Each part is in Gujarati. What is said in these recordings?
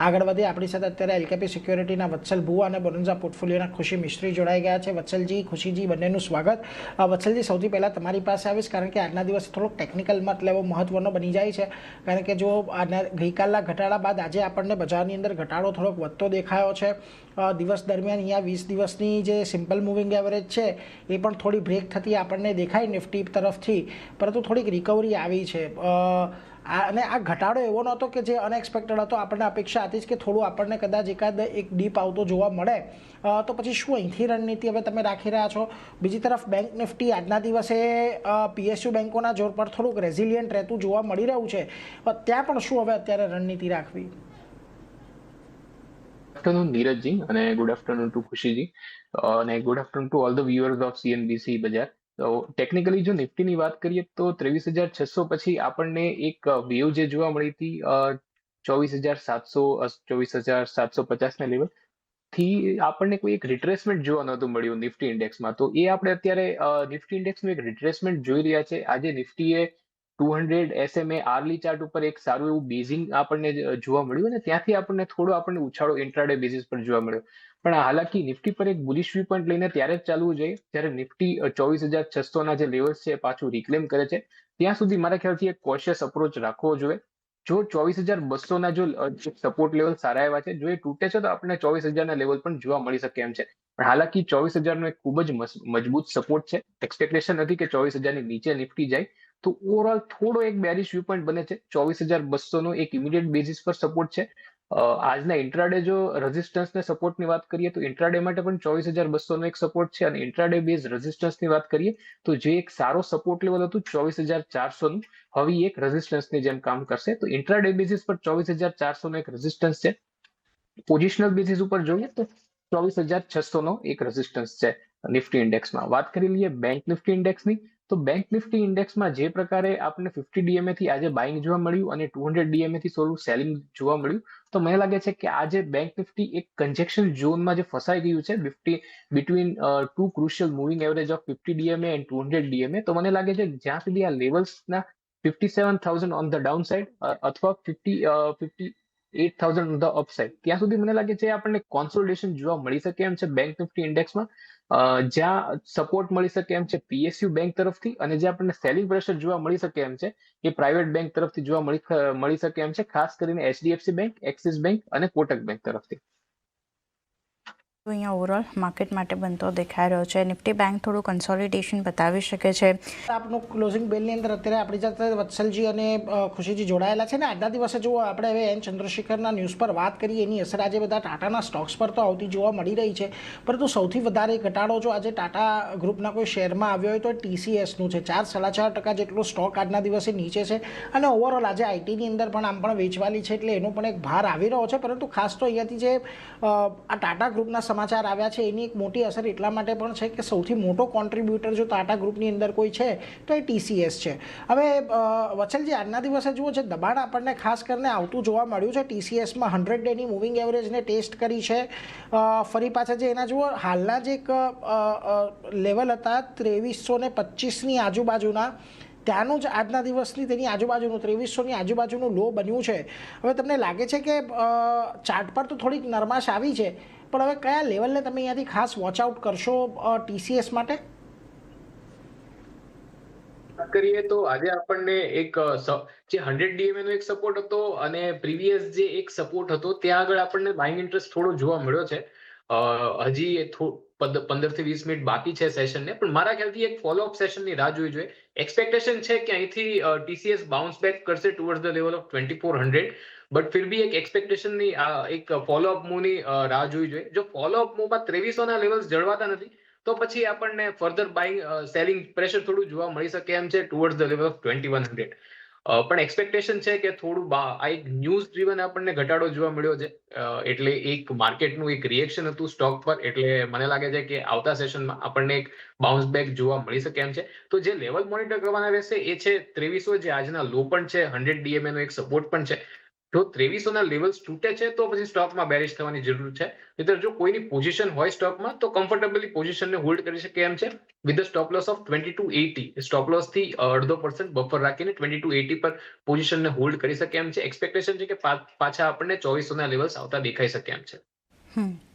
આગળ વધીએ આપણી સાથે અત્યારે એલકેપી સિક્યોરિટીના વત્સલ ભુવા અને બોનન્ઝા પોર્ટફોલિયોના ખુશી મિસ્ત્રી જોડાઈ ગયા છે. વત્સલજી, ખુશીજી, બંનેનું સ્વાગત. વત્સલજી, સૌથી પહેલાં તમારી પાસે આવીશ, કારણ કે આજના દિવસે થોડોક ટેકનિકલ મત લેવો મહત્વનો બની જાય છે. કારણ કે જો ગઈકાલના ઘટાડા બાદ આજે આપણને બજારની અંદર ઘટાડો થોડોક વધતો દેખાયો છે. દિવસ દરમિયાન અહીંયા 20 દિવસની જે સિમ્પલ મૂવિંગ એવરેજ છે એ પણ થોડી બ્રેક થતી આપણને દેખાય નિફ્ટી તરફથી, પરંતુ થોડીક રિકવરી આવી છે. અને આ ઘટાડો એવો નહોતો કે જે અનએક્સપેક્ટેડ હતો. આપણને અપેક્ષા હતી કે થોડું આપણને કદાચ એકાદ એક ડીપ આવતો જોવા મળે, તો પછી શું અહીંથી રણનીતિ હવે તમે રાખી રહ્યા છો? બીજી તરફ બેંક નિફ્ટી આજના દિવસે પીએસયુ બેંકોના જોર પર થોડુંક રેઝિલિયન્ટ રહેતું જોવા મળી રહ્યું છે. ત્યાં પણ શું હવે અત્યારે રણનીતિ રાખવી? આફ્ટરનૂન નીરજજી, અને ગુડ આફ્ટરનૂન ટુ ખુશીજી, અને good afternoon to all the viewers of CNBC બજાર. તો ટેકનિકલી જો નિફ્ટીની વાત કરીએ તો 23,600 પછી આપણને એક વેવ જે જોવા મળી હતી 24,700 24,750 ના લેવલ થી આપણને કોઈ એક રિટ્રેસમેન્ટ જોવા નહોતું મળ્યું નિફ્ટી ઇન્ડેક્સમાં. તો એ આપણે અત્યારે નિફ્ટી ઇન્ડેક્સનું એક રિટ્રેસમેન્ટ જોઈ રહ્યા છે. આજે નિફ્ટીએ 200 SMA આર્લી ચાર્ટ ઉપર એક સારું એવું બેઝિંગ આપણને જોવા મળ્યું, અને ત્યાંથી આપણને થોડો ઉછાળો ઇન્ટ્રાડે બેઝિસ પર જોવા મળ્યો. પણ હાલાકી નિફ્ટી પર એક બુલિશ વ્યૂ પોઈન્ટ લઈને ત્યારે જ ચાલવું જોઈએ જ્યારે નિફ્ટી 24,600 ના જે લેવલ્સ છે પાછું રિક્લેમ કરે છે. ત્યાં સુધી મારા ખ્યાલથી એક કોશિયસ અપ્રોચ રાખવો જોઈએ. જો 24,200 ના જો સપોર્ટ લેવલ સારા એવા છે, જો એ તૂટે છે તો આપણને 24,000 ના લેવલ પણ જોવા મળી શકે એમ છે. પણ હાલાકી 24,000 નો એક ખૂબ જ મજબૂત સપોર્ટ છે. એક્સપેક્ટેશન નથી કે 24,000 ની નીચે નિફ્ટી જાય. તો ઓવરઓલ થોડો એક બેરિશ વ્યૂ પોઈન્ટ બને છે. 24,200 નો એક ઇમિડિયેટ બેઝિસ પર સપોર્ટ છે. આજના ઇન્ટ્રાડે જો રેઝિસ્ટન્સ ને સપોર્ટની વાત કરીએ તો ઇન્ટ્રાડે માટે પણ 24,200 નો એક સપોર્ટ છે, અને ઇન્ટ્રાડે બેઝ રેઝિસ્ટન્સની વાત કરીએ તો જે એક સારો સપોર્ટ લેવલ હતું 24,400 નું, હવે એક રેઝિસ્ટન્સની જેમ કામ કરશે. તો ઇન્ટ્રાડે બેઝિસ પર 24,400 નો એક રેઝિસ્ટન્સ છે. પોઝિશનલ બેઝિસ ઉપર જોઈએ તો 24,600 નો એક રેઝિસ્ટન્સ છે નિફ્ટી ઇન્ડેક્સમાં. વાત કરી લઈએ બેંક નિફ્ટી ઇન્ડેક્સની, તો બેંક નિફ્ટી ઇન્ડેક્સમાં જે પ્રકારે આપણને 50 ડીએમએ થી આજે બાઇંગ જોવા મળ્યું અને 200 ડીએમએ થી થોડું સેલિંગ જોવા મળ્યું, તો મને લાગે છે કે આજે બેંક નિફ્ટી એક કન્જેક્શન ઝોનમાં જે ફસાઈ ગયું છે between two crucial moving average of 50 DMA and 200 DMA. તો મને લાગે છે જ્યાં સુધી આ લેવલ્સના 57,000 ઓન ધ ડાઉન સાઇડ અથવા 58,000 ઓન ધ અપ સાઇડ, ત્યાં સુધી મને લાગે છે આપણને કોન્સોલિડેશન જોવા મળી શકે એમ છે બેંક નિફ્ટી ઇન્ડેક્સમાં. જ્યાં સપોર્ટ મળી શકે એમ છે પીએસયુ બેંક તરફથી, અને જે આપણને સેલિંગ પ્રેશર જોવા મળી શકે એમ છે એ પ્રાઇવેટ બેંક તરફથી જોવા મળી શકે એમ છે, ખાસ કરીને એચડીએફસી બેંક, એક્સિસ બેંક અને કોટક બેંક તરફથી. અહીંયા ઓવરઓલ માર્કેટ માટે બનતો દેખાઈ રહ્યો છે. નિફ્ટી બેંક થોડું કન્સોલિડેશન બતાવી શકે છે. આપનું ક્લોઝિંગ બેલની અંદર અત્યારે આપણી સાથે વત્સલજી અને ખુશીજી જોડાયેલા છે ને. આજના દિવસે જો આપણે હવે એન ચંદ્રશેખરના ન્યૂઝ પર વાત કરીએ, એની અસર આજે બધા ટાટાના સ્ટોક્સ પર તો આવતી જોવા મળી રહી છે, પરંતુ સૌથી વધારે ઘટાડો જો આજે ટાટા ગ્રુપના કોઈ શેરમાં આવ્યો હોય તો ટીસીએસનું છે. 4-4.5% જેટલો સ્ટોક આજના દિવસે નીચે છે, અને ઓવરઓલ આજે આઈટીની અંદર પણ આમ પણ વેચવાલી છે, એટલે એનો પણ એક ભાર આવી રહ્યો છે. પરંતુ ખાસ તો અહીંયાથી જે આ ટાટા ગ્રુપના સમાચાર આવ્યા છે એની એક મોટી અસર એટલા માટે પણ છે કે સૌથી મોટો કોન્ટ્રીબ્યુટર જો ટાટા ગ્રુપની અંદર કોઈ છે તો એ ટીસીએસ છે. હવે વત્સલજી, આજના દિવસે જુઓ છે દબાણ આપણને ખાસ કરીને આવતું જોવા મળ્યું છે. ટીસીએસમાં 100 ડેની મૂવિંગ એવરેજને ટેસ્ટ કરી છે. ફરી પાછા જે એના જુઓ હાલના જે એક લેવલ હતા 2325ની આજુબાજુના, ત્યાંનું જ આજના દિવસની તેની આજુબાજુનું 2300ની આજુબાજુનું લો બન્યું છે. હવે તમને લાગે છે કે ચાર્ટ પર તો થોડીક નરમાશ આવી છે, પણ હવે કયા લેવલને તમે અહીંયાથી ખાસ વોચ આઉટ કરશો ટીસીએસ માટે? કરીએ તો આજે આપણને એક જે 100 ડીએમએ નો એક સપોર્ટ હતો અને પ્રીવિયસ જે એક સપોર્ટ હતો ત્યાં આગળ આપણને બાઇંગ ઇન્ટરેસ્ટ થોડો જોવા મળ્યો છે. હજી 15 થી 20 મિનિટ બાકી છે સેશનને, પણ મારા ખ્યાલથી એક ફોલોઅપ સેશનની રાહ જોવી જોઈએ. એક્સપેક્ટેશન છે કે અહીંથી ટીસીએસ બાઉન્સ બેક કરશે towards the level of 2400, but ફિર બી એક એક્સપેક્ટેશનની એક ફોલોઅપ મૂવની રાહ જોવી જોઈએ. જો ફોલોઅપ મૂવમાં 2300 ના લેવલ્સ જળવાતા નથી તો પછી આપણને ફર્ધર બાઇંગ સેલિંગ પ્રેશર થોડું જોવા મળી શકે એમ છે ટુવર્ડ્સ ધ લેવલ ઓફ 2100. પણ એક્સપેક્ટેશન છે કે થોડું આ એક ન્યૂઝ ડ્રીવન આપણને ઘટાડો જોવા મળ્યો છે, એટલે એક માર્કેટનું એક રિએક્શન હતું સ્ટોક પર, એટલે મને લાગે છે કે આવતા સેશનમાં આપણને એક બાઉન્સ બેક જોવા મળી શકે એમ છે. તો જે લેવલ મોનિટર કરવાના રહેશે એ છે 2300, જે આજના લો પણ છે, 100 ડીએમએ નો એક સપોર્ટ પણ છે. જો 2300ના લેવલ્સ તૂટે છે તો પછી સ્ટોકમાં બેરિશ થવાની જરૂર છે. નહીંતર જો કોઈની પોઝિશન હોય સ્ટોકમાં તો કમ્ફર્ટેબલી પોઝિશનને હોલ્ડ કરી શકે એમ છે with stop loss of 2280. Stop loss થી 0.5% બફર રાખીને 2280 પર પોઝિશનને હોલ્ડ કરી શકે એમ છે. એક્સપેક્ટેશન છે કે પાછા આપણને 2400ના લેવલ્સ આવતા દેખાઈ શકે એમ છે.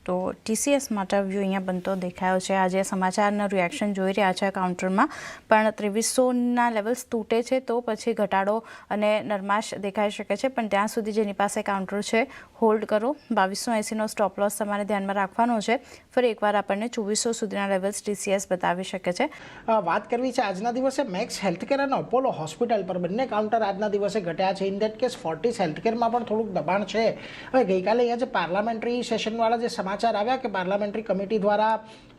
તો TCS માટે વ્યૂ અહીંયા બનતો દેખાયો છે. આજે સમાચારનું રિએક્શન જોઈ રહ્યા છે કાઉન્ટરમાં, પણ 2300ના લેવલ્સ તૂટે છે તો પછી ઘટાડો અને નરમાશ દેખાઈ શકે છે. પણ ત્યાં સુધી જેની પાસે કાઉન્ટર છે હોલ્ડ કરો. 2280નો સ્ટોપ લોસ તમારે ધ્યાનમાં રાખવાનો છે. ફરી એકવાર આપણને 2400 સુધીના લેવલ્સ TCS બતાવી શકે છે. વાત કરવી છે આજના દિવસે મેક્સ હેલ્થકેર અને અપોલો હોસ્પિટલ પર બંને કાઉન્ટર આજના દિવસે ઘટ્યા છે. ઇન દેટ કેસ ફોર્ટિસ હેલ્થકેરમાં પણ થોડુંક દબાણ છે. હવે ગઈકાલે અહીંયા જે પાર્લામેન્ટરી સેશનવાળા જે સમાચાર આવ્યા કે પાર્લામેન્ટરી કમિટી દ્વારા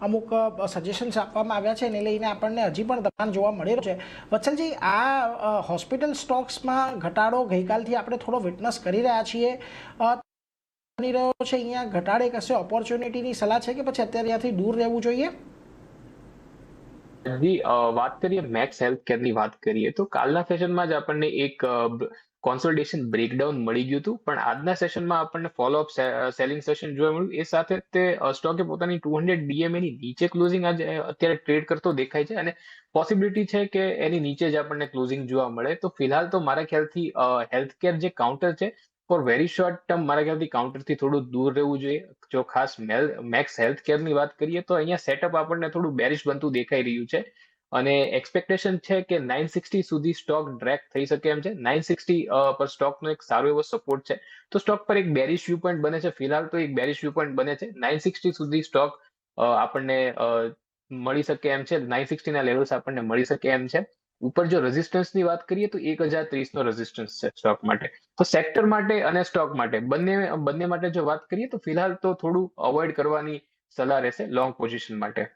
અમુક સજેશન્સ આપવામાં આવ્યા છે એને લઈને આપણને હજી પણ દબાણ જોવા મળી રહ્યું છે. વત્સલજી, આ હોસ્પિટલ સ્ટોક્સમાં ઘટાડો ગઈકાલથી આપણે થોડો વિટનેસ કરી રહ્યા છીએ. બની રહ્યો છે અહીંયા ઘટાડે કશે ઓપોર્ચ્યુનિટીની સલાહ છે કે પછી અત્યારે ત્યાંથી દૂર રહેવું જોઈએ? જી, વાત કરીએ મેક્સ હેલ્થકેરની વાત કરીએ તો કાલના સેશનમાં જ આપણને એક કોન્સોલિડેશન બ્રેકડાઉન મળી ગયું હતું, પણ આજના સેશનમાં આપણને ફોલોઅપ સેલિંગ સેશન જોવા મળ્યું. એ સાથે તે સ્ટોકે પોતાની 200 DMA ની નીચે ક્લોઝિંગ આજે અત્યારે ટ્રેડ કરતો દેખાય છે અને પોસિબિલિટી છે કે એની નીચે જ આપણને ક્લોઝિંગ જોવા મળે. તો ફિલહાલ તો મારા ખ્યાલથી હેલ્થકેર જે કાઉન્ટર છે ફોર વેરી શોર્ટ ટર્મ મારા ખ્યાલથી કાઉન્ટરથી થોડું દૂર રહેવું જોઈએ. જો ખાસ મેક્સ હેલ્થકેરની વાત કરીએ તો અહીંયા સેટઅપ આપણને થોડું બેરિશ બનતું દેખાઈ રહ્યું છે અને એક્સપેક્ટેશન છે કે 960 સુધી સ્ટોક ડ્રેક થઈ શકે એમ છે. 960 પર સ્ટોકનો એક સારો એવો સપોર્ટ છે. તો સ્ટોક પર એક બેરિશ વ્યૂ પોઈન્ટ બને છે. ફિલહાલ તો એક બેરિશ વ્યૂ પોઈન્ટ બને છે. 960 સુધી સ્ટોક આપણને મળી શકે એમ છે. 960ના લેવલ્સ આપણને મળી શકે એમ છે. ઉપર જો રેઝિસ્ટન્સની વાત કરીએ તો 1030નો રેઝિસ્ટન્સ છે સ્ટોક માટે. તો સેક્ટર માટે અને સ્ટોક માટે બંને માટે જો વાત કરીએ તો ફિલહાલ તો થોડું અવોઇડ કરવાની સલાહ રહેશે લોંગ પોઝિશન માટે.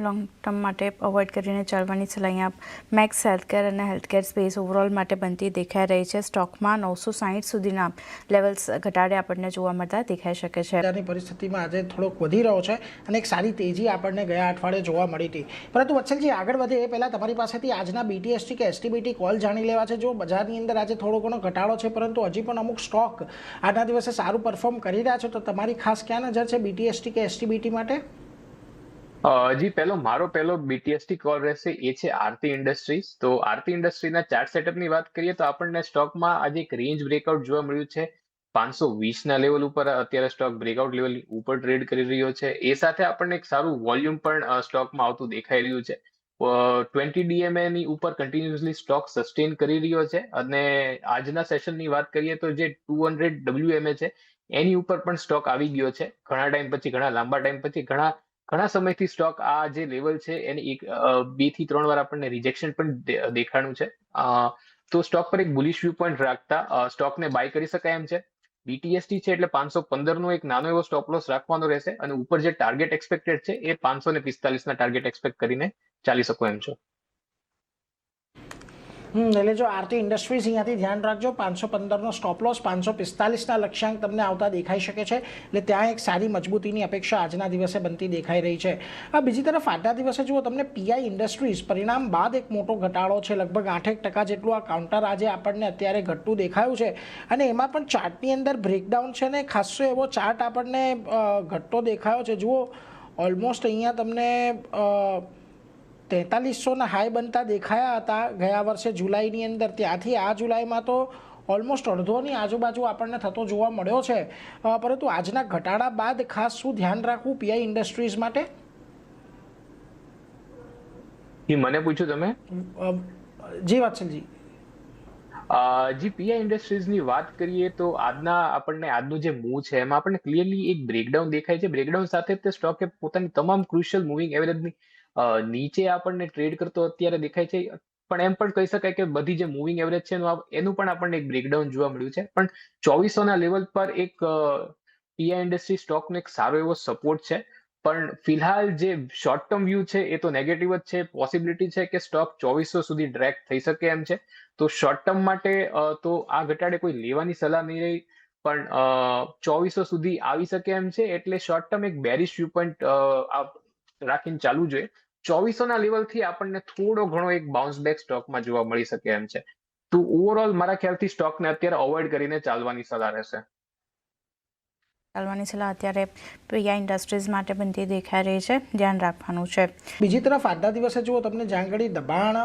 લોંગ ટર્મ માટે અવોઇડ કરીને ચાલવાની સલાહ અહીંયા મેક્સ હેલ્થકેર અને હેલ્થકેર સ્પેસ ઓવરઓલ માટે બનતી દેખાઈ રહી છે. સ્ટોકમાં 960 સુધીના લેવલ્સ ઘટાડે આપણને જોવા મળતા દેખાઈ શકે છે. બજારની પરિસ્થિતિમાં આજે થોડોક વધી રહ્યો છે અને એક સારી તેજી આપણને ગયા અઠવાડિયે જોવા મળી હતી. પરંતુ વત્સલજી, આગળ વધે એ પહેલાં તમારી પાસેથી આજના BTST કે STBT કોલ જાણી લેવા છે. જો બજારની અંદર આજે થોડો ઘણો ઘટાડો છે પરંતુ હજી પણ અમુક સ્ટોક આજના દિવસે સારું પરફોર્મ કરી રહ્યા છે, તો તમારી ખાસ ક્યાં નજર છે BTST કે STBT માટે? જી, મારો પહેલો BTST કોલ રહેશે એ છે આરતી ઇન્ડસ્ટ્રીઝ. તો આરતી ઇન્ડસ્ટ્રીઝના ચાર્ટ સેટઅપની વાત કરીએ તો આપણને સ્ટોકમાં આજે એક રેન્જ બ્રેકઆઉટ જોવા મળ્યું છે. 520ના લેવલ ઉપર અત્યારે સ્ટોક બ્રેકઆઉટ લેવલ ઉપર ટ્રેડ કરી રહ્યો છે. એ સાથે આપણને એક સારું વોલ્યુમ પણ સ્ટોકમાં આવતું દેખાઈ રહ્યું છે. 20 DMA ની ઉપર કન્ટિન્યુઅસલી સ્ટોક સસ્ટેન કરી રહ્યો છે અને આજના સેશનની વાત કરીએ તો જે 200 WMA છે એની ઉપર પણ સ્ટોક આવી ગયો છે. ઘણા ટાઈમ પછી, ઘણા લાંબા ટાઈમ પછી, ઘણા સમયથી સ્ટોક આ જે લેવલ છે એની 2 થી 3 વાર આપણને રિજેક્શન પણ દેખાણું છે. તો સ્ટોક પર એક બુલિશ વ્યૂ પોઈન્ટ રાખતા સ્ટોકને બાય કરી શકાય એમ છે. BTST છે એટલે 515નો એક નાનો એવો સ્ટોપ લોસ રાખવાનો રહેશે અને ઉપર જે ટાર્ગેટ એક્સપેક્ટેડ છે એ 545ના ટાર્ગેટ એક્સપેક્ટ કરીને ચાલી શકો એમ છો. એટલે જો આરતી ઇન્ડસ્ટ્રીઝ અહીંયાથી ધ્યાન રાખજો. 515નો સ્ટોપ લોસ, 545ના લક્ષ્યાંક તમને આવતા દેખાઈ શકે છે. એટલે ત્યાં એક સારી મજબૂતીની અપેક્ષા આજના દિવસે બનતી દેખાઈ રહી છે. બીજી તરફ આજના દિવસે જુઓ તમને PI ઇન્ડસ્ટ્રીઝ પરિણામ બાદ એક મોટો ઘટાડો છે. લગભગ 8% જેટલું આ કાઉન્ટર આજે આપણને અત્યારે ઘટતું દેખાયું છે અને એમાં પણ ચાર્ટની અંદર બ્રેકડાઉન છે ને ખાસો એવો ચાર્ટ આપણને ઘટતો દેખાયો છે. જુઓ, ઓલમોસ્ટ અહીંયા તમને 4300ના હાઈ બનતા દેખાયા હતા ગયા વર્ષે જુલાઈની અંદર. ત્યાંથી આ જુલાઈમાં તો ઓલમોસ્ટ અડધોની આજુબાજુ આપણને થતો જોવા મળ્યો છે. પરંતુ આજના ઘટાડા બાદ ખાસ શું ધ્યાન રાખવું PI ઇન્ડસ્ટ્રીઝ માટે? મને પૂછ્યું તમે? જી વત્સલજી. જી, PI ઇન્ડસ્ટ્રીઝની વાત કરીએ તો આજનું જે મૂવ છે એમાં આપણને ક્લિયરલી એક બ્રેકડાઉન દેખાય છે. બ્રેકડાઉન સાથે તે સ્ટોકે પોતાની તમામ ક્રુશિયલ મૂવિંગ એવરેજની નીચે આપણને ટ્રેડ કરતો અત્યારે દેખાય છે. પણ એમ પણ કહી શકાય કે બધી જે મૂવિંગ એવરેજ છે એનું પણ આપણને એક બ્રેકડાઉન જોવા મળ્યું છે. પણ 2400ના લેવલ પર એક PI ઇન્ડસ્ટ્રી સ્ટોકનો એક સારો એવો સપોર્ટ છે. પણ ફિલહાલ જે શોર્ટ ટર્મ વ્યૂ છે એ તો નેગેટિવ જ છે. પોસિબિલિટી છે કે સ્ટોક 2400 સુધી ડ્રેક થઈ શકે એમ છે. તો શોર્ટ ટર્મ માટે તો આ ઘટાડે કોઈ લેવાની સલાહ નહીં રહી, પણ 2400 સુધી આવી શકે એમ છે. એટલે શોર્ટ ટર્મ એક બેરિશ વ્યૂ પોઈન્ટ રાખીને ચાલવું જોઈએ. 2400ના લેવલથી આપણને થોડો ઘણો એક બાઉન્સ બેક સ્ટોકમાં જોવા મળી શકે એમ છે. તો ઓવરઓલ મારા ખ્યાલથી સ્ટોકને અત્યારે અવોઇડ કરીને ચાલવાની સલાહ રહેશે. ચાલવાની સલાહ અત્યારે પ્રિયા ઇન્ડસ્ટ્રીઝ માટે બનતી દેખાઈ રહી છે, ધ્યાન રાખવાનું છે. બીજી તરફ આજના દિવસે જુઓ તમને જ્યાં ઘડી દબાણ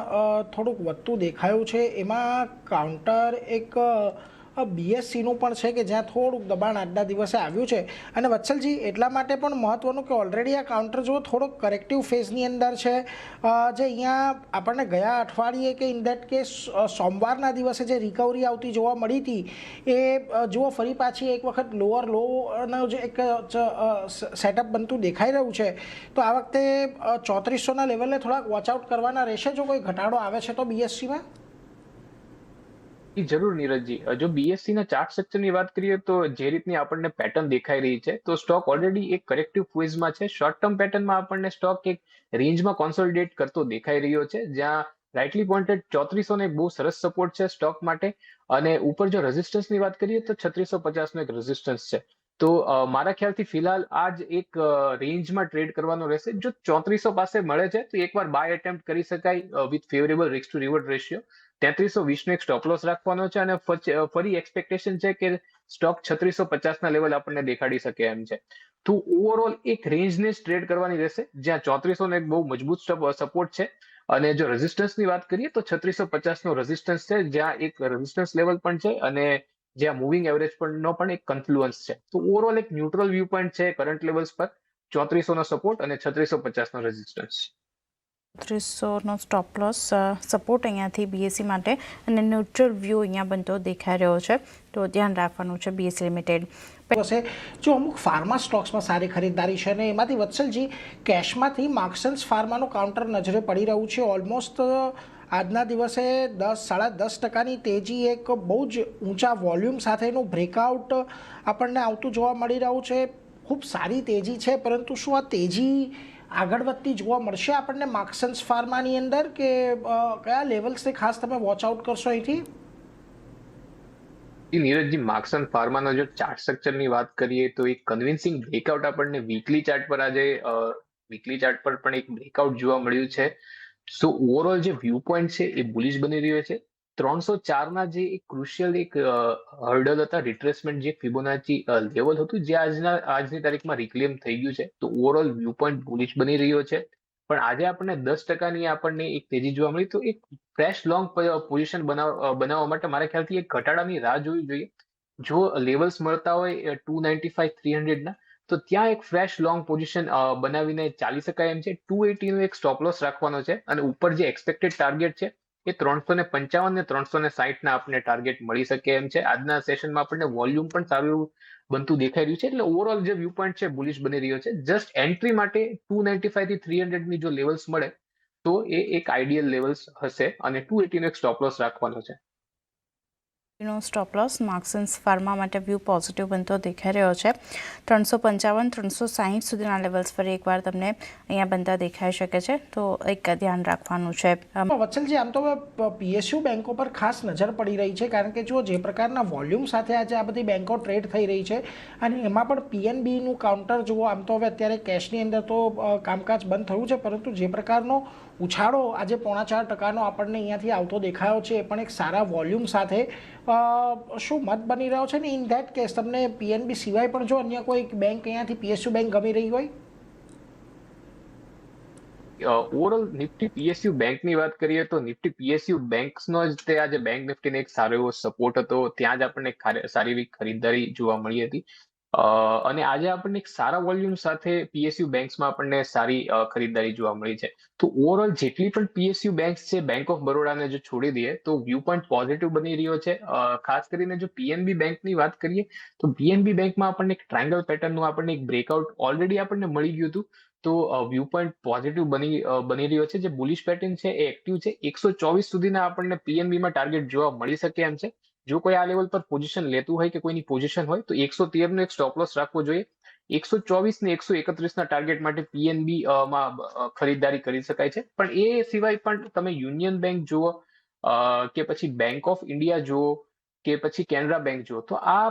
થોડુંક વધતું દેખાયું છે, એમાં કાઉન્ટર એક બીએસસીનું પણ છે કે જ્યાં થોડુંક દબાણ આજના દિવસે આવ્યું છે. અને વત્સલજી એટલા માટે પણ મહત્વનું કે ઓલરેડી આ કાઉન્ટર જુઓ થોડોક કરેક્ટિવ ફેઝની અંદર છે, જે અહીંયા આપણને ગયા અઠવાડિયે કે ઇન દેટ કેસ સોમવારના દિવસે જે રિકવરી આવતી જોવા મળી હતી એ જુઓ ફરી પાછી એક વખત લોઅર લોનો જે એક સેટઅપ બનતું દેખાઈ રહ્યું છે. તો આ વખતે 3400ના લેવલે થોડાક વોચઆઉટ કરવાના રહેશે જો કોઈ ઘટાડો આવે છે તો બીએસસીમાં. જરૂર નીરજજી, જો બીએસસી ના ચાર્ટ સ્ટ્રક્ચરની વાત કરીએ તો જે રીતની આપણને પેટર્ન દેખાઈ રહી છે તો સ્ટોક ઓલરેડી એક કરેક્ટિવ ફેઝમાં છે. શોર્ટ ટર્મ પેટર્નમાં આપણને સ્ટોક એક રેન્જમાં કોન્સોલિડેટ કરતો દેખાઈ રહ્યો છે, જ્યાં રાઇટલી પોઇન્ટેડ 3400 ને બહુ સરસ સપોર્ટ છે સ્ટોક માટે. અને ઉપર જો રેઝિસ્ટન્સની વાત કરીએ તો 3650 નો એક રેઝિસ્ટન્સ છે. તો મારા ખ્યાલથી ફિલહાલ આ જ એક રેન્જમાં ટ્રેડ કરવાનો રહેશે. જો 3400 પાસે મળે છે તો એકવાર બાય એટેમ્પ્ટ કરી શકાય with favourable risk two reward ratio. 3320 નો એક સ્ટોપ લોસ રાખવાનો છે અને ફરી એક્સપેક્ટેશન છે કે સ્ટોક 3650 ના લેવલ આપણને દેખાડી શકે એમ છે. તો ઓવરઓલ એક રેન્જને જ ટ્રેડ કરવાની રહેશે, જ્યાં 3400 નો એક બહુ મજબૂત સપોર્ટ છે. અને જો રેઝિસ્ટન્સની વાત કરીએ તો 3650 નો રેઝિસ્ટન્સ છે, જ્યાં એક રેઝિસ્ટન્સ લેવલ પણ છે અને જ્યાં મૂવિંગ એવરેજ નો પણ એક કન્ફ્લુઅન્સ છે. તો ઓવરઓલ એક ન્યુટ્રલ વ્યૂ પોઈન્ટ છે કરંટ લેવલ્સ પર, 3400 નો સપોર્ટ અને 3650 નો રેઝિસ્ટન્સ. 3300નો સ્ટોપ લોસ સપોર્ટ અહીંયાથી બીએસસી માટે અને ન્યુટ્રલ વ્યૂ અહીંયા બનતો દેખાઈ રહ્યો છે, તો ધ્યાન રાખવાનું છે બીએસસી લિમિટેડ. હશે જો અમુક ફાર્મા સ્ટોક્સમાં સારી ખરીદદારી છે અને એમાંથી વત્સલજી કેશમાંથી માર્ક્સન્સ ફાર્માનું કાઉન્ટર નજરે પડી રહ્યું છે. ઓલમોસ્ટ આજના દિવસે 10-10.5% તેજી એક બહુ જ ઊંચા વોલ્યુમ સાથેનું બ્રેકઆઉટ આપણને આવતું જોવા મળી રહ્યું છે. ખૂબ સારી તેજી છે, પરંતુ શું આ તેજી આગળ વધતી જોવા મળશે આપણને માર્ક્સન્સ ફાર્માની અંદર કે કયા લેવલ્સથી ખાસ તમે વોચ આઉટ કરશો અહીંથી? નીરજજી, માર્ક્સન ફાર્માનો જો ચાર્ટ સ્ટ્રક્ચરની વાત કરીએ તો એક કન્વિન્સિંગ બ્રેકઆઉટ આપણને વીકલી ચાર્ટ પર આજે વીકલી ચાર્ટ પર પણ એક બ્રેકઆઉટ જોવા મળ્યું છે. સો ઓવરઓલ જે વ્યૂ પોઈન્ટ છે એ બુલિશ બની રહ્યો છે. 304 ના જે એક ક્રુશિયલ એક હર્ડલ હતા, રિટ્રેસમેન્ટ જે ફિબોનાચી લેવલ હતું, જે આજની તારીખમાં રિક્લેમ થઈ ગયું છે. તો ઓવરઓલ વ્યૂ પોઈન્ટ બુલિશ બની રહ્યો છે. પણ આજે આપણને 10%ની આપણને એક તેજી જોવા મળી. તો એક ફ્રેશ લોંગ પોઝિશન બનાવવા માટે મારા ખ્યાલથી એક ઘટાડાની રાહ જોવી જોઈએ. જો લેવલ્સ મળતા હોય 295 300 ના, તો ત્યાં એક ફ્રેશ લોંગ પોઝિશન બનાવીને ચાલી શકાય એમ છે. 280 નો એક સ્ટોપ લોસ રાખવાનો છે અને ઉપર જે એક્સપેક્ટેડ ટાર્ગેટ છે એ 355 ને 360 ના આપણને ટાર્ગેટ મળી શકે એમ છે. આજના સેશનમાં આપણને વોલ્યુમ પણ સારું એવું બનતું દેખાઈ રહ્યું છે, એટલે ઓવરઓલ જે વ્યૂ પોઈન્ટ છે બુલિશ બની રહ્યો છે. જસ્ટ એન્ટ્રી માટે 295 થી 300 ની જો લેવલ્સ મળે તો એ એક આઈડિયલ લેવલ્સ હશે અને 280 નો એક સ્ટોપ લોસ રાખવાનો છે. નો સ્ટોપ લોસ માર્ક્સન્સ ફાર્મા માટે વ્યૂ પોઝિટિવ બનતો દેખાઈ રહ્યો છે. 355-360 સુધીના લેવલ્સ ફરી એકવાર તમને અહીંયા બનતા દેખાઈ શકે છે, તો એક ધ્યાન રાખવાનું છે. વત્સલજી, આમ તો પીએસયુ બેંકો પર ખાસ નજર પડી રહી છે, કારણ કે જો જે પ્રકારના વોલ્યુમ સાથે આજે આ બધી બેંકો ટ્રેડ થઈ રહી છે અને એમાં પણ પીએનબીનું કાઉન્ટર જુઓ, આમ તો હવે અત્યારે કેશની અંદર તો કામકાજ બંધ થયું છે, પરંતુ જે પ્રકારનો ઉછાળો આજે 4.5%નો આપણને અહીંયાથી આવતો દેખાયો છે, એ પણ એક સારા વોલ્યુમ સાથે શું મત બની રહ્યો છે ને ઇન ધેટ કેસ તમને પીએનબી સિવાય પણ જો અન્ય કોઈ બેંક અહીંયાથી પીએસયુ બેંક ગમી રહી હોય? ઓવરઓલ નિફ્ટી પીએસયુ બેંકની વાત કરીએ તો નિફ્ટી પીએસયુ બેંક્સનો જ તે આજે બેંક નિફ્ટીને એક સારો એવો સપોર્ટ હતો, ત્યાં જ આપણને સારી એવી ખરીદદારી જોવા મળી હતી. અને આજે આપણને એક સારા વોલ્યુમ સાથે પીએસયુ બેંક્સમાં આપણને સારી ખરીદદારી જોવા મળી છે. તો ઓવરઓલ જેટલી પણ પીએસયુ બેંક્સ છે, બેંક ઓફ બરોડાને જો છોડી દઈએ તો વ્યૂ પોઈન્ટ પોઝિટિવ બની રહ્યો છે. ખાસ કરીને જો પીએનબી બેંકની વાત કરીએ તો પીએનબી બેંકમાં આપણને એક ટ્રાયંગલ પેટર્નનું આપણને એક બ્રેકઆઉટ ઓલરેડી આપણને મળી ગયું હતું. તો વ્યૂ પોઈન્ટ પોઝિટિવ બની રહ્યો છે. જે બુલિશ પેટર્ન છે એ એક્ટિવ છે. 124 સુધીના આપણને પીએનબીમાં ટાર્ગેટ જોવા મળી શકે એમ છે. જો કોઈ આ લેવલ પર પોઝિશન લેતું હોય કે કોઈની પોઝિશન હોય તો 113 નો એક સ્ટોપ લોસ રાખવો જોઈએ. 124 ને 131 ના ટાર્ગેટ માટે પીએનબી માં ખરીદદારી કરી શકાય છે. પણ એ સિવાય પણ તમે યુનિયન બેંક જુઓ કે પછી બેંક ઓફ ઇન્ડિયા જુઓ કે પછી કેનરા બેંક જુઓ, તો આ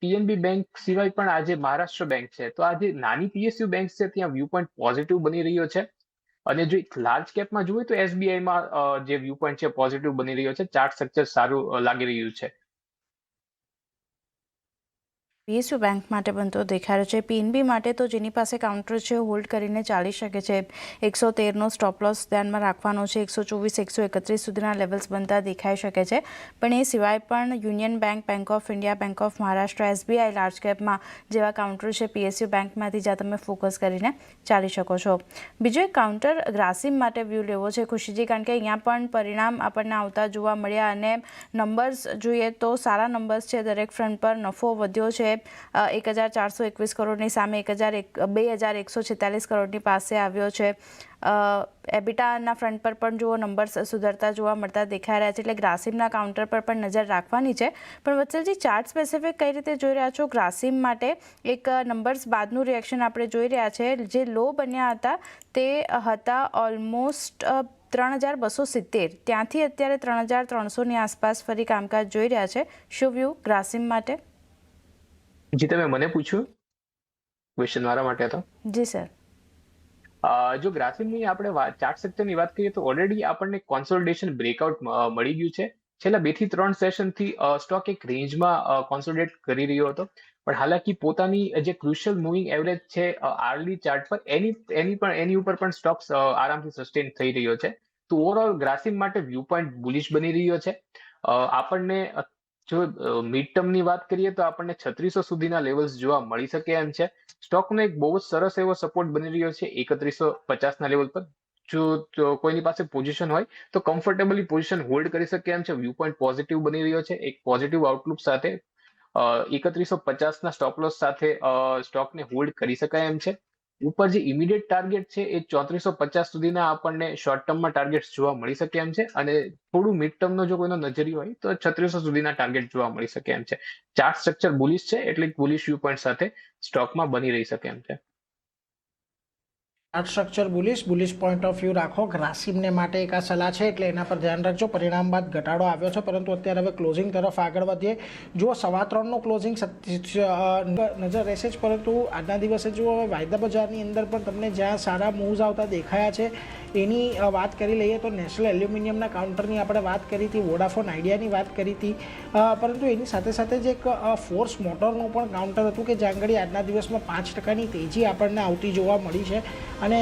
પીએનબી બેંક સિવાય પણ આજે મહારાષ્ટ્ર બેંક છે, તો આ જે નાની પીએસયુ બેંક છે ત્યાં વ્યૂ પોઈન્ટ પોઝિટિવ બની રહ્યો છે. અને જો એક લાર્જ કેપમાં જોઈએ તો એસબીઆઈમાં જે વ્યૂ પોઈન્ટ છે પોઝિટિવ બની રહ્યો છે, ચાર્ટ સ્ટ્રક્ચર સારું લાગી રહ્યું છે. પીએસયુ બેંક માટે બનતો દેખાડ્યો છે. પીએનબી માટે તો જેની પાસે કાઉન્ટર છે હોલ્ડ કરીને ચાલી શકે છે. 113નો સ્ટોપ લોસ ધ્યાનમાં રાખવાનો છે. 124, 131 સુધીના લેવલ્સ બનતા દેખાઈ શકે છે. પણ એ સિવાય પણ union bank, bank of India, bank of Maharashtra, SBI large કેપમાં જેવા કાઉન્ટર છે પીએસયુ બેંકમાંથી જ્યાં તમે ફોકસ કરીને ચાલી શકો છો. બીજો એક કાઉન્ટર ગ્રાસિમ માટે વ્યૂ લેવો છે ખુશીજી, કારણ કે અહીંયા પણ પરિણામ આપણને આવતા જોવા મળ્યા અને નંબર્સ જોઈએ તો સારા નંબર્સ છે. દરેક ફ્રન્ટ પર નફો વધ્યો છે. 1421 કરોડની સામે 2146 કરોડની પાસે આવ્યો છે. એબિટાના ફ્રન્ટ પર પણ જુઓ નંબર્સ સુધરતા જોવા મળતા દેખાઈ રહ્યા છે. એટલે ગ્રાસિમના કાઉન્ટર પર પણ નજર રાખવાની છે. પણ વત્સલજી, ચાર્ટ સ્પેસિફિક કઈ રીતે જોઈ રહ્યા છો? ગ્રાસિમ માટે એક નંબર્સ બાદનું રિએક્શન આપણે જોઈ રહ્યા છે. જે લો બન્યા હતા તે હતા ઓલમોસ્ટ 3270, ત્યાંથી અત્યારે 3300ની આસપાસ ફરી કામકાજ જોઈ રહ્યા છે. શું વ્યૂ ગ્રાસિમ માટે? જી, તમે મને પૂછ્યું ક્વેશ્ચન મારા માટે હતો. જી સર. જો ગ્રાસિમની આપણે ચાર્ટ સ્ટ્રક્ચરની વાત કરીએ તો ઓલરેડી આપણને કોન્સોલિડેશન બ્રેકઆઉટ મળી ગયું છે. છેલ્લા 2 થી 3 સેશનથી સ્ટોક એક રેન્જમાં કોન્સોલિડેટ કરી રહ્યો હતો. પણ હાલાકી પોતાની જે ક્રુશિયલ મૂવિંગ એવરેજ છે આર્લી ચાર્ટ પર એની ઉપર પણ સ્ટોક આરામથી સસ્ટેન થઈ રહ્યો છે. તો ઓવરઓલ ગ્રાસિમ માટે વ્યૂ પોઈન્ટ બુલિશ બની રહ્યો છે. આપણને જો મિડ ટર્મની વાત કરીએ તો આપણને 3600 સુધીના લેવલ્સ જોવા મળી શકે એમ છે. સ્ટોકનો એક બહુ જ સરસ એવો સપોર્ટ બની રહ્યો છે 3150ના લેવલ પર. જો કોઈની પાસે પોઝિશન હોય તો કમ્ફર્ટેબલી પોઝિશન હોલ્ડ કરી શકે એમ છે. વ્યૂ પોઈન્ટ પોઝિટિવ બની રહ્યો છે. એક પોઝિટિવ આઉટલુક સાથે 3150ના સ્ટોપ લોસ સાથે સ્ટોકને હોલ્ડ કરી શકાય એમ છે. ઉપર જે ઇમિડિયેટ ટાર્ગેટ છે એ 3450 સુધીના આપણને શોર્ટ ટર્મમાં ટાર્ગેટ્સ જોવા મળી શકે એમ છે. અને થોડું મિડ ટર્મનો જો કોઈનો નજરિયો હોય તો 3600 સુધીના ટાર્ગેટ જોવા મળી શકે એમ છે. ચાર્ટ સ્ટ્રક્ચર બુલિશ છે એટલે બુલિશ વ્યૂ પોઈન્ટ સાથે સ્ટોકમાં બની રહી શકે એમ છે. Chart structure bullish point of view રાખો. ગ્રાસિમને માટે એક આ સલાહ છે એટલે એના પર ધ્યાન રાખજો. પરિણામ બાદ ઘટાડો આવ્યો છે, પરંતુ અત્યારે હવે ક્લોઝિંગ તરફ આગળ વધીએ. જુઓ 3:15નું ક્લોઝિંગ નજર રહેશે જ, પરંતુ આજના દિવસે જુઓ હવે વાયદા બજારની અંદર પણ તમને જ્યાં સારા મૂવ્સ આવતા દેખાયા છે એની વાત કરી લઈએ તો નેશનલ એલ્યુમિનિયમના કાઉન્ટરની આપણે વાત કરી હતી, વોડાફોન આઈડિયાની વાત કરી હતી, પરંતુ એની સાથે સાથે જ એક ફોર્સ મોટરનું પણ કાઉન્ટર હતું કે જ્યાં આગળ આજના દિવસમાં 5%ની તેજી આપણને આવતી જોવા મળી છે. અને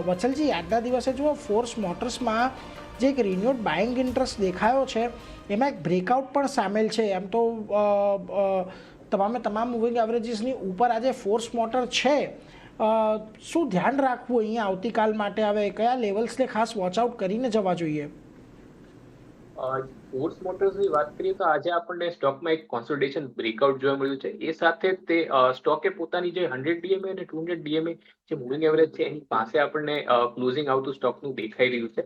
વત્સલજી, આજના દિવસે જુઓ ફોર્સ મોટર્સમાં જે એક રિન્યુડ બાઇંગ ઇન્ટરેસ્ટ દેખાયો છે એમાં એક બ્રેકઆઉટ પણ સામેલ છે. એમ તો તમામ મૂવિંગ એવરેજીસની ઉપર આજે ફોર્સ મોટર છે. શું ધ્યાન રાખવું અહીંયા આવતીકાલ માટે? હવે કયા લેવલ્સને ખાસ વોચ આઉટ કરીને જવા જોઈએ? ફોર્સ મોટર્સની વાત કરીએ તો આજે આપણને સ્ટોકમાં એક કોન્સોલિડેશન બ્રેકઆઉટ જોવા મળ્યું છે. એ સાથે તે સ્ટોકે પોતાની જે 100 ડીએમએ અને 200 ડીએમએ જે મૂવિંગ એવરેજ છે એની પાસે આપણને ક્લોઝિંગ આવતું સ્ટોકનું દેખાઈ રહ્યું છે.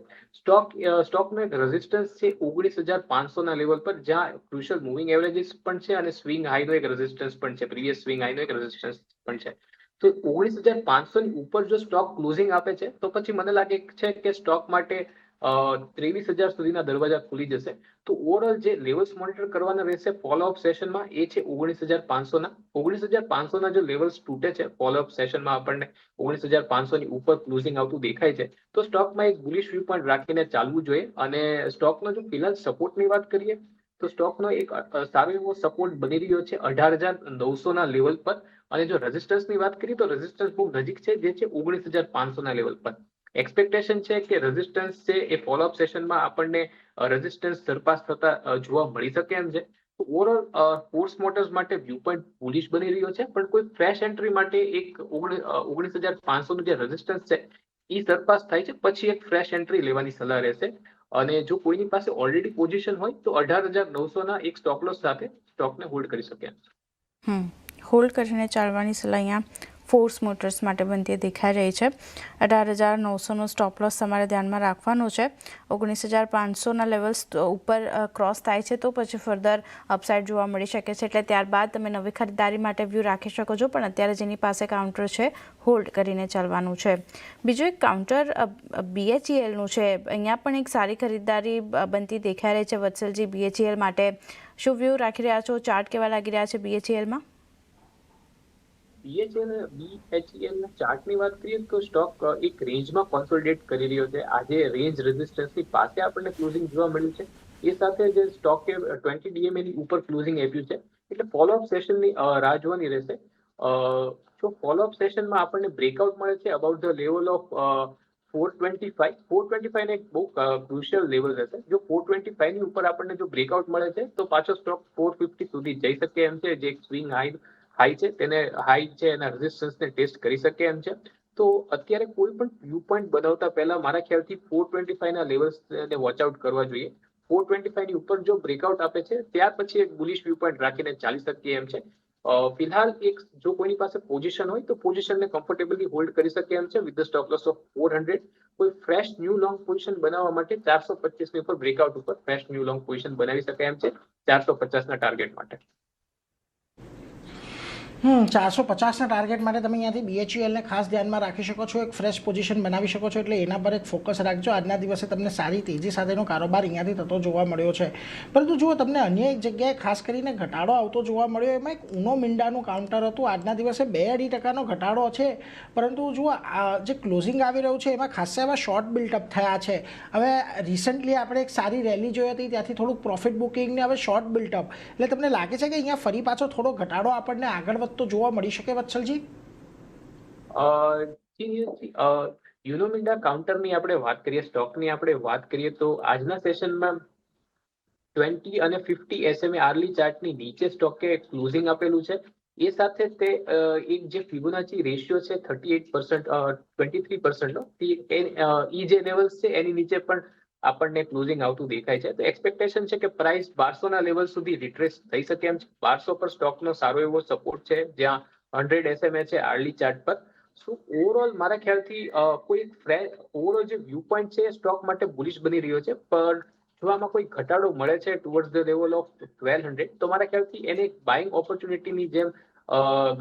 સ્ટોકનો એક રેઝિસ્ટન્સ છે 19,500ના લેવલ પર, જ્યાં ક્રુશિયલ મૂવિંગ એવરેજીસ પણ છે અને સ્વિંગ હાઈનો એક રેઝિસ્ટન્સ પણ છે. પ્રીવિયસ સ્વિંગ હાઈનો એક રેઝિસ્ટન્સ પણ છે. તો 19,500ની ઉપર જો સ્ટોક ક્લોઝિંગ આપે છે તો પછી મને લાગે છે કે સ્ટોક માટે 23,000 સુધીના દરવાજા ખુલી જશે. તો ઓવરઓલ જે લેવલ્સ મોનિટર કરવાના રહેશે ફોલોઅપ સેશનમાં એ છે 19,500ના. 19,500ના જો લેવલ્સ તૂટે છે ફોલોઅપ સેશનમાં આપણને 19,500ની ઉપર ક્લોઝિંગ આવતું દેખાય છે તો સ્ટોકમાં એક બુલિશ વ્યૂ પોઈન્ટ રાખીને ચાલવું જોઈએ. અને સ્ટોકનો જો ફિલહાલ સપોર્ટની વાત કરીએ તો સ્ટોકનો એક સારો એવો સપોર્ટ બની રહ્યો છે 18,900ના લેવલ પર. અને જો રેઝિસ્ટન્સની વાત કરીએ તો રેઝિસ્ટન્સ બહુ નજીક છે, જે છે 19,500ના લેવલ પર. એક્સપેક્ટેશન છે કે રેઝિસ્ટન્સ છે એ ફોલોઅપ સેશનમાં આપણને રેઝિસ્ટન્સ સરપાસ થતા જોવા મળી શકે એમ છે. ઓવરઓલ ફોર્સ મોટર્સ માટે વ્યૂ પોઈન્ટ બુલિશ બની રહ્યો છે, પણ કોઈ ફ્રેશ એન્ટ્રી માટે એક 19,500નું જે રેઝિસ્ટન્સ છે એ સરપાસ થાય છે પછી એક ફ્રેશ એન્ટ્રી લેવાની સલાહ રહેશે. અને જો કોઈની પાસે ઓલરેડી પોઝિશન હોય તો 18,900ના એક સ્ટોપ લોસ સાથે સ્ટોકને હોલ્ડ કરી શકે. હોલ્ડ કરીને ચાલવાની સલાહ અહીંયા ફોર્સ મોટર્સ માટે બનતી દેખાઈ રહી છે. 18,900નો સ્ટોપ લોસ તમારે ધ્યાનમાં રાખવાનો છે. 19,500ના લેવલ્સ ઉપર ક્રોસ થાય છે તો પછી ફર્ધર અપસાઇડ જોવા મળી શકે છે. એટલે ત્યારબાદ તમે નવી ખરીદારી માટે વ્યૂ રાખી શકો છો, પણ અત્યારે જેની પાસે કાઉન્ટર છે હોલ્ડ કરીને ચાલવાનું છે. બીજું એક કાઉન્ટર BHELનું છે. અહીંયા પણ એક સારી ખરીદારી બનતી દેખાઈ રહી છે. વત્સલજી, BHEL માટે શું વ્યૂ રાખી રહ્યા છો? ચાર્ટ કેવા લાગી રહ્યા છે BHELમાં? BHEL ના ચાર્ટની વાત કરીએ તો સ્ટોક એક રેન્જમાં કોન્સોલિડેટ કરી રહ્યો છે. આજે રેન્જ રેઝિસ્ટન્સની પાસે આપણને ક્લોઝિંગ જોવા મળ્યું છે. એ સાથે જે સ્ટોકે 20 DMA ની ઉપર ક્લોઝિંગ આપ્યું છે, એટલે ફોલોઅપ સેશનની રાહ જોવાની રહેશે. જો ફોલોઅપ સેશનમાં આપણને બ્રેકઆઉટ મળે છે અબાઉટ ધ લેવલ ઓફ 425 ને એક બહુ ક્રુશિયલ લેવલ રહેશે. જો 425 ની ઉપર આપણને જો બ્રેકઆઉટ મળે છે તો પાછો સ્ટોક 450 સુધી જઈ શકે એમ છે. જે એક સ્વિંગ હાઈ છે તેને હાઈ છે એના રેઝિસ્ટન્સને ટેસ્ટ કરી શકે એમ છે. તો અત્યારે કોઈ પણ વ્યૂ પોઈન્ટ બનાવતા પહેલા મારા ખ્યાલથી 425 ના લેવલ્સને વોચ આઉટ કરવા જોઈએ. 425 ની ઉપર જો બ્રેકઆઉટ આપે છે ત્યાર પછી એક બુલિશ વ્યૂ પોઈન્ટ રાખીને ચાલી શકીએ એમ છે. ફિલહાલ એક જો કોઈની પાસે પોઝિશન હોય તો પોઝિશનને કમ્ફર્ટેબલી હોલ્ડ કરી શકે એમ છે with the stop loss of 400. કોઈ ફ્રેશ ન્યૂ લોંગ પોઝિશન બનાવવા માટે 425 ની ઉપર બ્રેકઆઉટ ઉપર ફ્રેશ ન્યૂ લોંગ પોઝિશન બનાવી શકાય એમ છે 450 ના ટાર્ગેટ માટે. 450ના ટાર્ગેટ માટે તમે અહીંયાથી BHELને ખાસ ધ્યાનમાં રાખી શકો છો. એક ફ્રેશ પોઝિશન બનાવી શકો છો, એટલે એના પર એક ફોકસ રાખજો. આજના દિવસે તમને સારી તેજી સાથેનો કારોબાર અહીંયાથી થતો જોવા મળ્યો છે. પરંતુ જુઓ, તમને અન્ય એક જગ્યાએ ખાસ કરીને ઘટાડો આવતો જોવા મળ્યો. એમાં એક ઉનો મિંડાનું કાઉન્ટર હતું. આજના દિવસે 2.5% ઘટાડો છે. પરંતુ જુઓ, જે ક્લોઝિંગ આવી રહ્યું છે એમાં ખાસા એવા શોર્ટ બિલ્ટઅપ થયા છે. હવે રિસન્ટલી આપણે એક સારી રેલી જોઈ હતી, ત્યાંથી થોડુંક પ્રોફિટ બુકિંગ ને હવે શોર્ટ બિલ્ટઅપ, એટલે તમને લાગે છે કે અહીંયા ફરી પાછો થોડો ઘટાડો આપણને આગળ તો જોવા મળી શકે વત્સલજી? યુનોમિન્ડા કાઉન્ટરની આપણે વાત કરીએ, સ્ટોકની આપણે વાત કરીએ તો આજના સેશનમાં 20 અને 50 SMA આર્લી ચાર્ટની નીચે સ્ટોકે ક્લોઝિંગ આપેલું છે. એ સાથે તે એક જે ફિબોનાચી રેશિયો છે 38%, 23% નો, એ જે લેવલ્સ છે એની નીચે પણ આપણને ક્લોઝિંગ આવતું દેખાય છે. તો એક્સપેક્ટેશન છે કે પ્રાઇસ 1200 ના લેવલ સુધી રિટ્રેસ થઈ શકે એમ છે. 1200 પર સ્ટોકનો સારો એવો સપોર્ટ છે, જ્યાં 100 SMA છે આર્લી ચાર્ટ પર. શું ઓવરઓલ મારા ખ્યાલથી કોઈ ઓવરઓલ જે વ્યૂ પોઈન્ટ છે સ્ટોક માટે બુલિશ બની રહ્યો છે. પણ જો આમાં કોઈ ઘટાડો મળે છે ટુવર્ડ્સ ધ લેવલ ઓફ 1200, તો મારા ખ્યાલથી એને એક બાઇંગ ઓપોર્ચ્યુનિટીની જેમ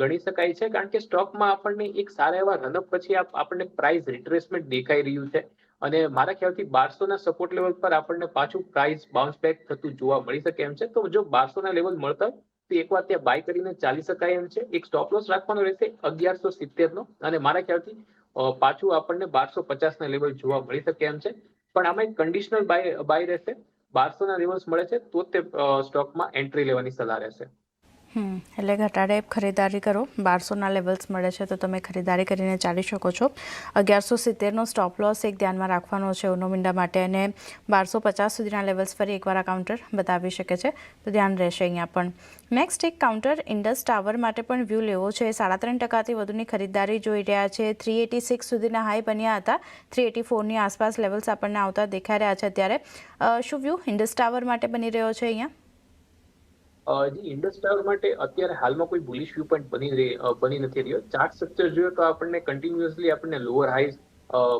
ગણી શકાય છે. કારણ કે સ્ટોકમાં આપણને એક સારા એવા રનઅપ પછી આપણને પ્રાઇસ રિટ્રેસમેન્ટ દેખાઈ રહ્યું છે. અને મારા ખ્યાલથી 1200 ના સપોર્ટ લેવલ પર આપણને પાછું પ્રાઇસ બાઉન્સ બેક થતું જોવા મળી શકે એમ છે. તો જો 1200 ના લેવલ મળતા હોય તો એકવાર ત્યાં બાય કરીને ચાલી શકાય એમ છે. એક સ્ટોપ લોસ રાખવાનો રહેશે 1170 નો, અને મારા ખ્યાલથી પાછું આપણને 1250 ના લેવલ જોવા મળી શકે એમ છે. પણ આમાં એક કન્ડિશનલ બાય રહેશે. 1200 ના લેવલ્સ મળે છે તો તે સ્ટોકમાં એન્ટ્રી લેવાની સલાહ રહેશે. એટલે ઘટાડે ખરીદારી કરો. 1200ના લેવલ્સ મળે છે તો તમે ખરીદારી કરીને ચાલી શકો છો. 1170નો સ્ટોપ લોસ એક ધ્યાનમાં રાખવાનો છે ઉનો માટે, અને 1250 સુધીના લેવલ્સ ફરી એકવાર આ કાઉન્ટર બતાવી શકે છે, તો ધ્યાન રહેશે અહીંયા પણ. નેક્સ્ટ એક કાઉન્ટર ઇન્ડસ ટાવર માટે પણ વ્યૂ લેવો છે. 3.5% વધુની ખરીદારી જોઈ રહ્યા છે. 386 સુધીના હાઈ બન્યા હતા. 384ની આસપાસ લેવલ્સ આપણને આવતા દેખાઈ રહ્યા છે અત્યારે. શું વ્યૂ ઇન્ડસ ટાવર માટે બની રહ્યો છે અહીંયા? ઇન્ડસ ટાવર માટે અત્યારે હાલમાં કોઈ બુલિશ વ્યૂ પોઈન્ટ બની નથી રહ્યો. ચાર્ટ સ્ટ્રક્ચર જોઈએ તો આપણને કન્ટિન્યુઅસલી આપણને લોઅર હાઈઝ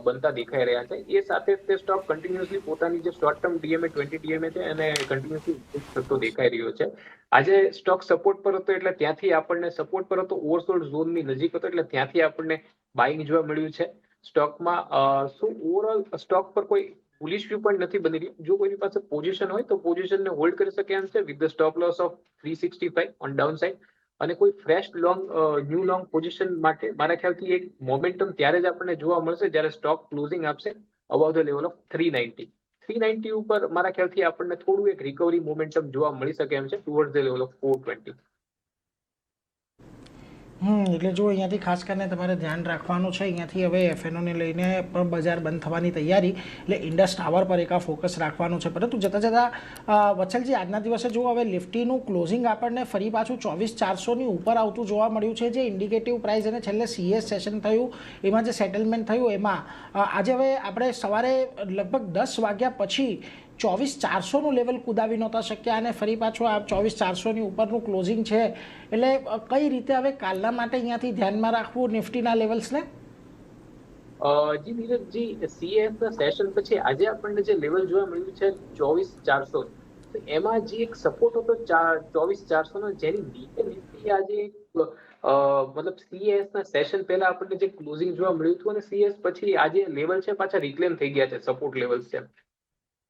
બનતા દેખાઈ રહ્યા છે. એ સાથે તે સ્ટોક કન્ટિન્યુઅસલી પોતાની જે શોર્ટ ટર્મ DMA 20 DMA છે એને કન્ટિન્યુઅસલી થતો દેખાઈ રહ્યો છે. આજે સ્ટોક સપોર્ટ પર હતો, એટલે ત્યાંથી આપણને સપોર્ટ પર હતો, ઓવરસોલ્ડ ઝોનની નજીક હતો, એટલે ત્યાંથી આપણને બાઇંગ જોવા મળ્યું છે સ્ટોકમાં. શું ઓવરઓલ સ્ટોક પર કોઈ બુલિશ વ્યૂ પોઈન્ટ નથી બની રહ્યું. જો કોઈની પાસે પોઝિશન હોય તો પોઝિશનને હોલ્ડ કરી શકે એમ છે with the stop loss of 365 on down side. અને કોઈ ફ્રેશ ન્યૂ લોંગ પોઝિશન માટે મારા ખ્યાલથી એક મોમેન્ટમ ત્યારે જ આપણને જોવા મળશે જ્યારે સ્ટોક ક્લોઝિંગ આપશે અબાઉ ધ લેવલ ઓફ 390. 390 ઉપર મારા ખ્યાલથી આપણને થોડું એક રિકવરી મોમેન્ટમ જોવા મળી શકે એમ છે ટુવર્ડ્સ ધ લેવલ ઓફ 420. એટલે જો અહીંયાથી ખાસ કરીને તમારે ધ્યાન રાખવાનું છે. અહીંયાથી હવે FNOને લઈને પણ બજાર બંધ થવાની તૈયારી, એટલે ઇન્ડસ ટાવર પર એક ફોકસ રાખવાનું છે. પરંતુ જતાં જતાં વત્સલજી, આજના દિવસે જો હવે નિફ્ટીનું ક્લોઝિંગ આપણને ફરી પાછું 24,400ની ઉપર આવતું જોવા મળ્યું છે. જે ઇન્ડિકેટિવ પ્રાઇસ અને છેલ્લે CS સેશન થયું એમાં જે સેટલમેન્ટ થયું એમાં આજે હવે આપણે સવારે લગભગ 10 વાગ્યા પછી 24,400નું લેવલ કુદાવી નહોતા શક્યા, અને ફરી પાછું આ 24,400ની ઉપરનું ક્લોઝિંગ છે. એટલે કઈ રીતે હવે કાલના માટે અહીંયાથી ધ્યાનમાં રાખવું નિફ્ટીના લેવલ્સને? જી નીરજજી, CS ના સેશન પછી આજે આપણને જે લેવલ જોવા મળ્યું છે 24,400, તો એમાં જે એક સપોર્ટ હતો 24,400 નો, જેની નીચે નિફ્ટી આજે મતલબ CS ના સેશન પહેલા આપણને જે ક્લોઝિંગ જોવા મળ્યું હતું, અને CS પછી આજે લેવલ છે પાછા રિક્લેમ થઈ ગયા છે, સપોર્ટ લેવલ્સ છે.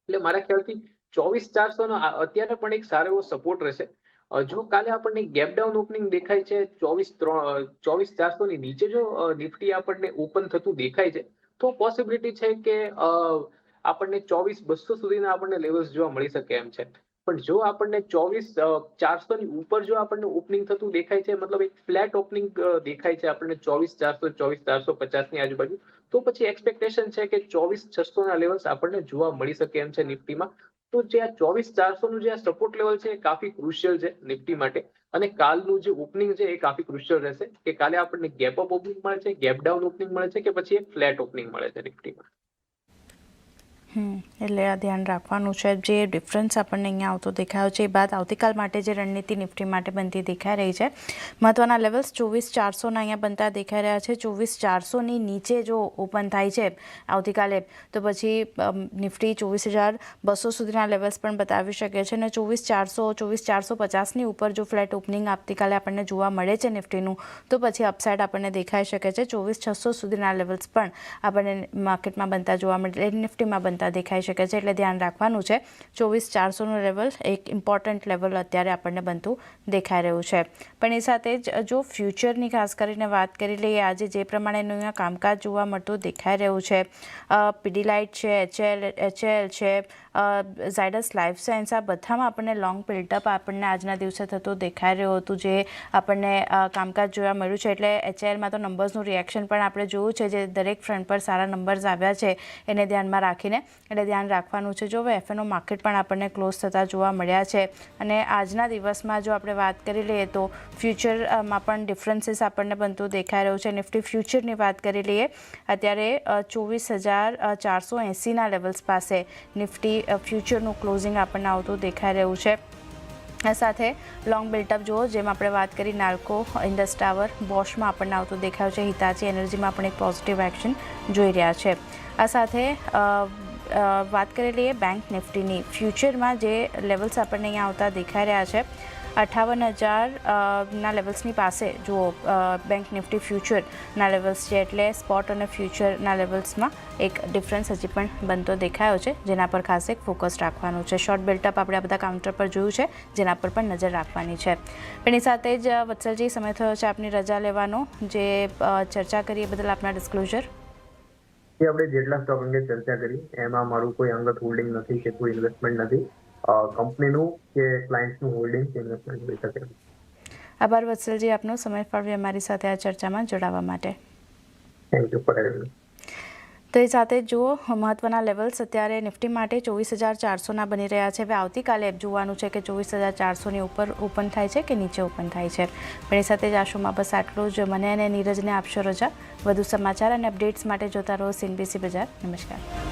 એટલે મારા ખ્યાલથી 24,400 નો અત્યારે પણ એક સારો એવો સપોર્ટ રહેશે. જો કાલે આપણને ગેપ ડાઉન ઓપનિંગ દેખાય છે 24,400 ની નીચે જો નિફ્ટી આપણને ઓપન થતું દેખાય છે તો પોસિબિલિટી છે કે આપણને 24,200 સુધીના આપણને લેવલ્સ જોવા મળી શકે એમ છે. પણ જો આપણને 24,400 ની ઉપર જો આપણને ઓપનિંગ થતું દેખાય છે, મતલબ એક ફ્લેટ ઓપનિંગ દેખાય છે આપણને 24,400 24,450 ની આજુબાજુ, તો પછી એક્સપેક્ટેશન છે કે 24,600 ના લેવલ્સ આપણને જોવા મળી શકે એમ છે નિફ્ટીમાં. તો જે આ 24,400 નું જે આ સપોર્ટ લેવલ છે એ કાફી ક્રુશિયલ છે નિફ્ટી માટે, અને કાલનું જે ઓપનિંગ છે એ કાફી ક્રુશિયલ રહેશે કે કાલે આપણને ગેપ અપ ઓપનિંગ મળે છે, ગેપ ડાઉન ઓપનિંગ મળે છે કે પછી એક ફ્લેટ ઓપનિંગ મળે છે નિફ્ટીમાં. એટલે આ ધ્યાન રાખવાનું છે. જે ડિફરન્સ આપણને અહીંયા આવતો દેખાયો છે એ બાદ આવતીકાલ માટે જે રણનીતિ નિફ્ટી માટે બનતી દેખાઈ રહી છે, મહત્વના લેવલ્સ 24,400ના અહીંયા બનતા દેખાઈ રહ્યા છે. 24,400ની નીચે જો ઓપન થાય છે આવતીકાલે તો પછી નિફ્ટી 24,200 સુધીના લેવલ્સ પણ બતાવી શકે છે, અને 24,400 24,450ની ઉપર જો ફ્લેટ ઓપનિંગ આવતીકાલે આપણને જોવા મળે છે નિફ્ટીનું તો પછી અપસાઇડ આપણને દેખાઈ શકે છે. 24,600 સુધીના લેવલ્સ પણ આપણને માર્કેટમાં બનતા જોવા મળે, નિફ્ટીમાં બનતા દેખાઈ શકે છે. એટલે ધ્યાન રાખવાનું છે. 24,400નું લેવલ એક ઇમ્પોર્ટન્ટ લેવલ અત્યારે આપણને બનતું દેખાઈ રહ્યું છે. પણ એ સાથે જ જો ફ્યુચરની ખાસ કરીને વાત કરી લઈએ, આજે જે પ્રમાણેનું અહીંયા કામકાજ જોવા મળતું દેખાઈ રહ્યું છે, પીડીલાઇટ છે, HL છે, ઝાયડસ લાઈફ સાયન્સ, આ બધામાં આપણને લોંગ બિલ્ડઅપ આપણને આજના દિવસે થતું દેખાઈ રહ્યું હતું, જે આપણને કામકાજ જોવા મળ્યું છે. એટલે HLમાં તો નંબર્સનું રિએક્શન પણ આપણે જોયું છે, જે દરેક ફ્રન્ટ પર સારા નંબર્સ આવ્યા છે એને ધ્યાનમાં રાખીને. એટલે ધ્યાન રાખવાનું છે. જો હવે F&O માર્કેટ પણ આપણને ક્લોઝ થતા જોવા મળ્યા છે, અને આજના દિવસમાં જો આપણે વાત કરી લઈએ તો ફ્યુચરમાં પણ ડિફરન્સીસ આપણને બનતું દેખાઈ રહ્યું છે. નિફ્ટી ફ્યુચરની વાત કરી લઈએ, અત્યારે 24,480ના લેવલ્સ પાસે નિફ્ટી ફ્યુચરનું ક્લોઝિંગ આપણને આવતું દેખાઈ રહ્યું છે. આ સાથે લોંગ બિલ્ટઅપ જુઓ, જેમ આપણે વાત કરી નાલ્કો, ઇન્ડસ ટાવર, બોશમાં આપણને આવતું દેખાયું છે. હિતાચી એનર્જીમાં પણ એક પોઝિટિવ એક્શન જોઈ રહ્યા છે. આ સાથે વાત કરી લઈએ બેંક નિફ્ટીની ફ્યુચરમાં જે લેવલ્સ આપણને અહીંયા આવતા દેખાઈ રહ્યા છે, 58,000ના લેવલ્સની પાસે જુઓ બેંક નિફ્ટી ફ્યુચરના લેવલ્સ છે. એટલે સ્પોટ અને ફ્યુચરના લેવલ્સમાં એક ડિફરન્સ હજી પણ બનતો દેખાયો છે, જેના પર ખાસ એક ફોકસ રાખવાનું છે. શોર્ટ બિલ્ટઅપ આપણે આ બધા કાઉન્ટર પર જોયું છે, જેના પર પણ નજર રાખવાની છે. એની સાથે જ વત્સલજી, સમય થયો છે આપની રજા લેવાનો. જે ચર્ચા કરીએ બદલ આપના ડિસ્ક્લોઝર. આપણે જેટલા સ્ટોક અંગે ચર્ચા કરી એમાં મારું કોઈ અંગત હોલ્ડિંગ નથી કે કોઈ ઇન્વેસ્ટમેન્ટ નથી. કંપનીનું કે ક્લાયન્ટ્સનું હોલ્ડિંગ ઇન્વેસ્ટમેન્ટ હોઈ શકે. આભાર વત્સલજી આપનો સમય ફાળવી અમારી સાથે આ ચર્ચામાં જોડાવા માટે. થેન્ક યુ ફોર હેવિંગ મી. તો એ સાથે જુઓ, મહત્વના લેવલ્સ અત્યારે નિફ્ટી માટે 24,400ના બની રહ્યા છે. હવે આવતીકાલે જોવાનું છે કે 24,400ની ઉપર ઓપન થાય છે કે નીચે ઓપન થાય છે. પણ એ સાથે જ આ શોમાં બસ આટલું જ. મને અને નીરજને આપશો રજા. વધુ સમાચાર અને અપડેટ્સ માટે જોતા રહો CNBC બજાર. નમસ્કાર.